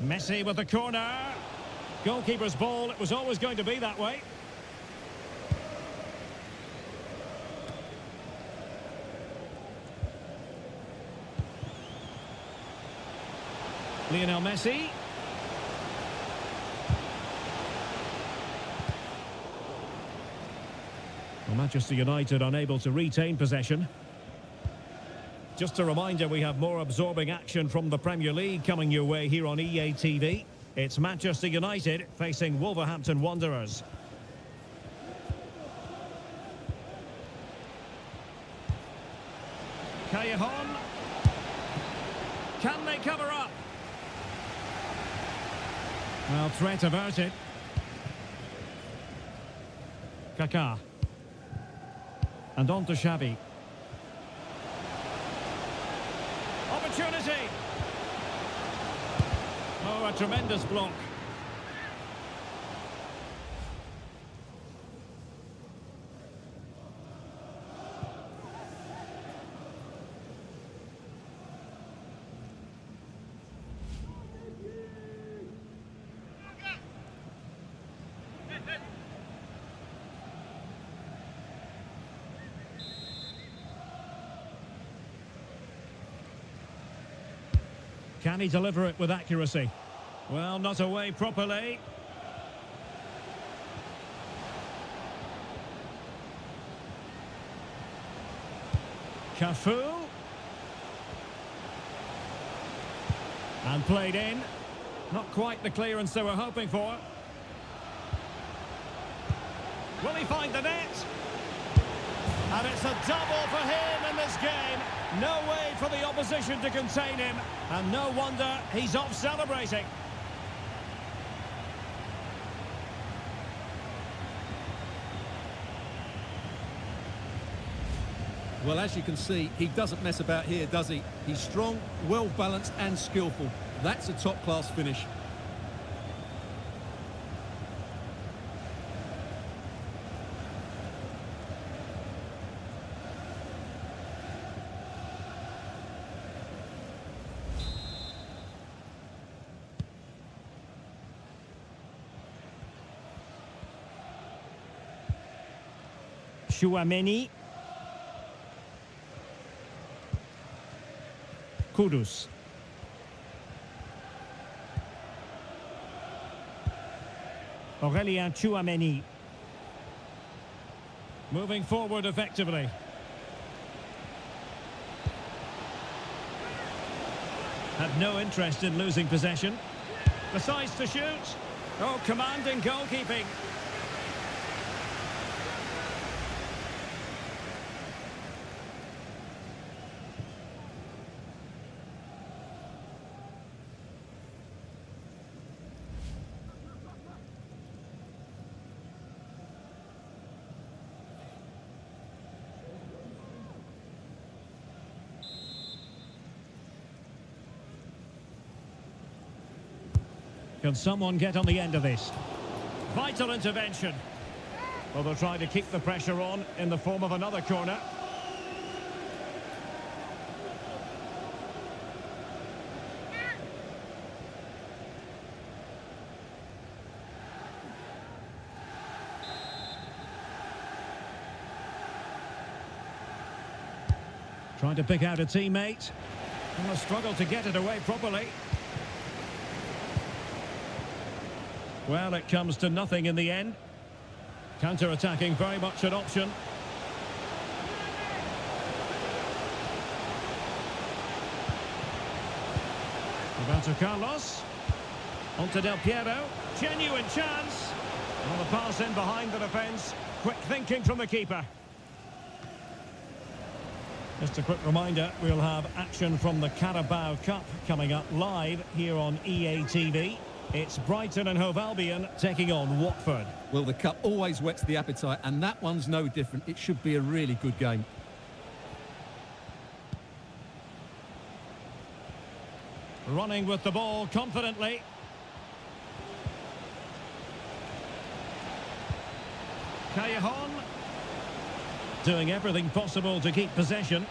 S1: Messi with the corner. Goalkeeper's ball, it was always going to be that way. Lionel Messi. Well, Manchester United unable to retain possession. Just a reminder, we have more absorbing action from the Premier League coming your way here on EA TV. It's Manchester United facing Wolverhampton Wanderers. Callejon. Can they cover up? Well, threat averted. Kaká. And on to Xavi. Opportunity. Oh, a tremendous block. Can he deliver it with accuracy? Well, not away properly. Cafu. And played in. Not quite the clearance they were hoping for. Will he find the net? And it's a double for him in this game. No way for the opposition to contain him. And no wonder he's off celebrating.
S2: Well, as you can see, he doesn't mess about here, does he? He's strong, well-balanced and skillful. That's a top-class finish.
S1: Tchouaméni. Kudus. Aurélien Tchouaméni. Moving forward effectively. Had no interest in losing possession. Decides to shoot. Oh, commanding goalkeeping. Can someone get on the end of this? Vital intervention. Well, they'll try to keep the pressure on in the form of another corner. Trying to pick out a teammate. And will struggle to get it away properly. Well, it comes to nothing in the end. Counter-attacking, very much an option. Roberto Carlos. Onto Del Piero. Genuine chance. On the pass in behind the defence. Quick thinking from the keeper. Just a quick reminder, we'll have action from the Carabao Cup coming up live here on EA TV. It's Brighton and Hove Albion taking on Watford.
S2: Well, the cup always whets the appetite, and that one's no different. It should be a really good game.
S1: Running with the ball confidently. Callejon. Doing everything possible to keep possession.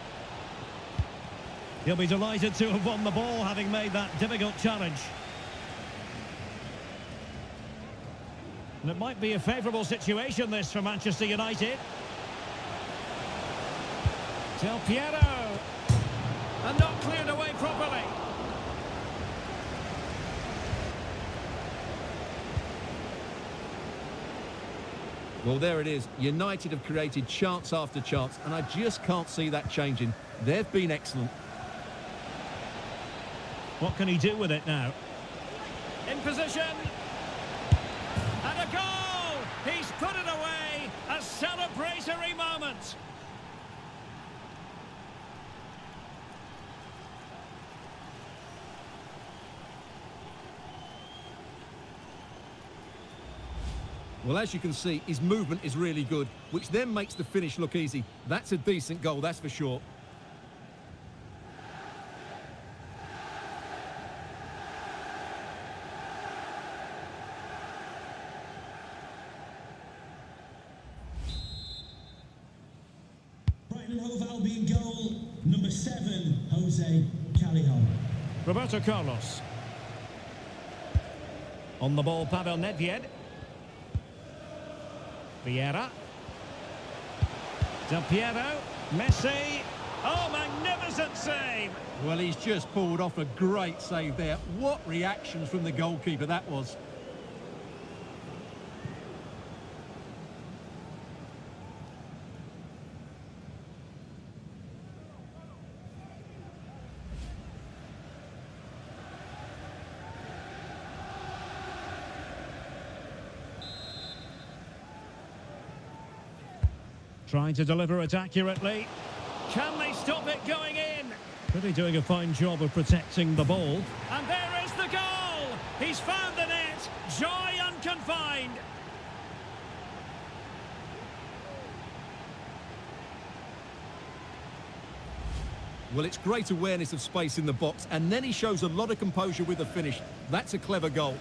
S1: He'll be delighted to have won the ball, having made that difficult challenge. And it might be a favourable situation, this, for Manchester United. Del Piero. And not cleared away properly.
S2: Well, there it is. United have created chance after chance, and I just can't see that changing. They've been excellent.
S1: What can he do with it now? In position. And a goal! He's put it away. A celebratory moment.
S2: Well, as you can see, his movement is really good, which then makes the finish look easy. That's a decent goal, that's for sure.
S3: Brighton and Hove Albion goal, number 7, Jose Callejon.
S1: Roberto Carlos. On the ball, Pavel Nedved. Vieira. Del Piero. Messi. Oh, magnificent save!
S2: Well, he's just pulled off a great save there. What reactions from the goalkeeper that was.
S1: Trying to deliver it accurately. Can they stop it going in? Really doing a fine job of protecting the ball. And there is the goal! He's found the net. Joy unconfined.
S2: Well, it's great awareness of space in the box, and then he shows a lot of composure with the finish. That's a clever goal.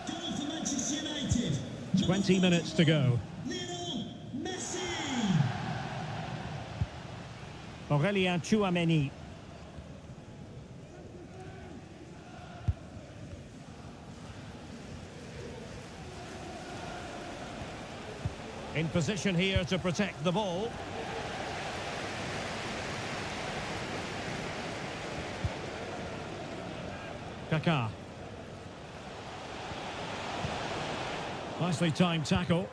S3: Goal for Manchester United.
S1: 20 minutes to go.
S3: Lionel Messi.
S1: Aurélien Tchouameni. In position here to protect the ball. Kaká. Nicely timed tackle.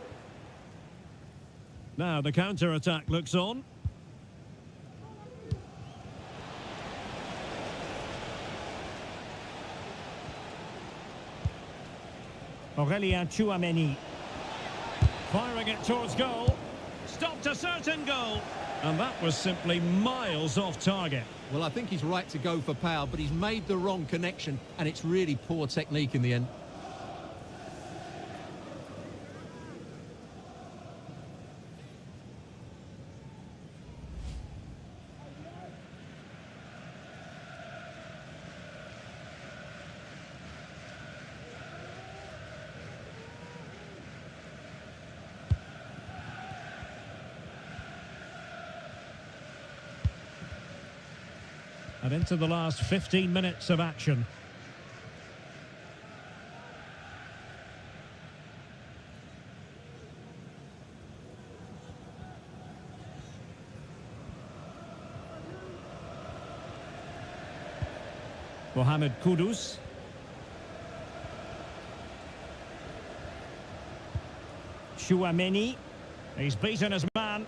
S1: Now the counter-attack looks on. Aurélien Tchouameni. Firing it towards goal. Stopped a certain goal. And that was simply miles off target.
S2: Well, I think he's right to go for power, but he's made the wrong connection, and it's really poor technique in the end.
S1: And into the last 15 minutes of action. Mohamed Kudus. Chouameni. He's beaten his man.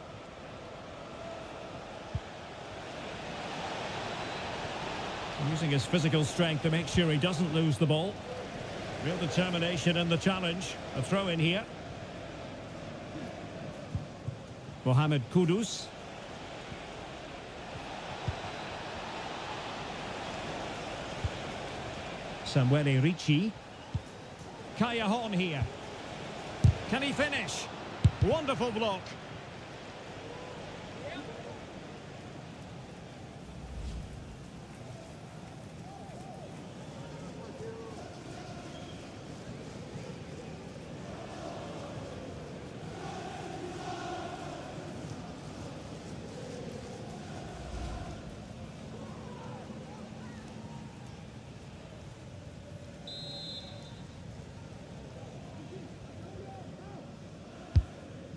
S1: Using his physical strength to make sure he doesn't lose the ball. Real determination in the challenge. A throw in here. Mohamed Kudus. Samuele Ricci. Callejon here. Can he finish? Wonderful block.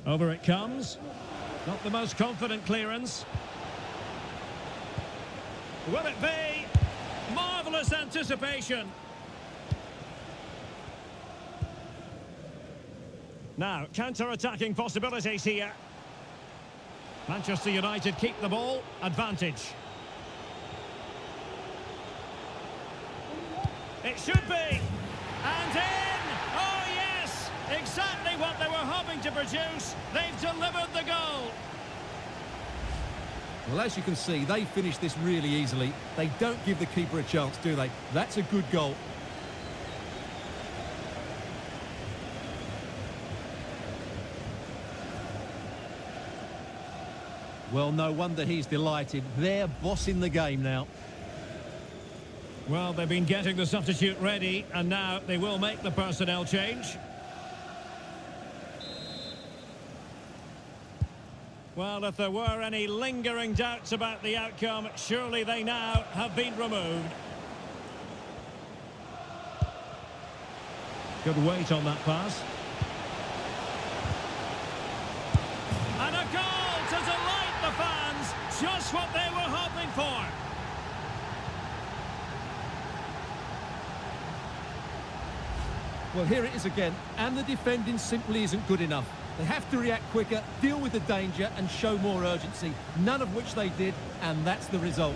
S1: Over it comes. Not the most confident clearance. Will it be? Marvellous anticipation. Now, counter-attacking possibilities here. Manchester United keep the ball. Advantage. It should be. And in! Oh, yes! Exactly what they were hoping to produce. They've delivered the goal.
S2: Well, as you can see, they finished this really easily. They don't give the keeper a chance, do they? That's a good goal. Well, no wonder he's delighted. They're bossing the game now.
S1: Well, they've been getting the substitute ready, and now they will make the personnel change. Well, if there were any lingering doubts about the outcome, surely they now have been removed. Good weight on that pass. And a goal to delight the fans. Just what they were hoping for.
S2: Well, here it is again, and the defending simply isn't good enough. They have to react quicker, deal with the danger and show more urgency, none of which they did, and that's the result.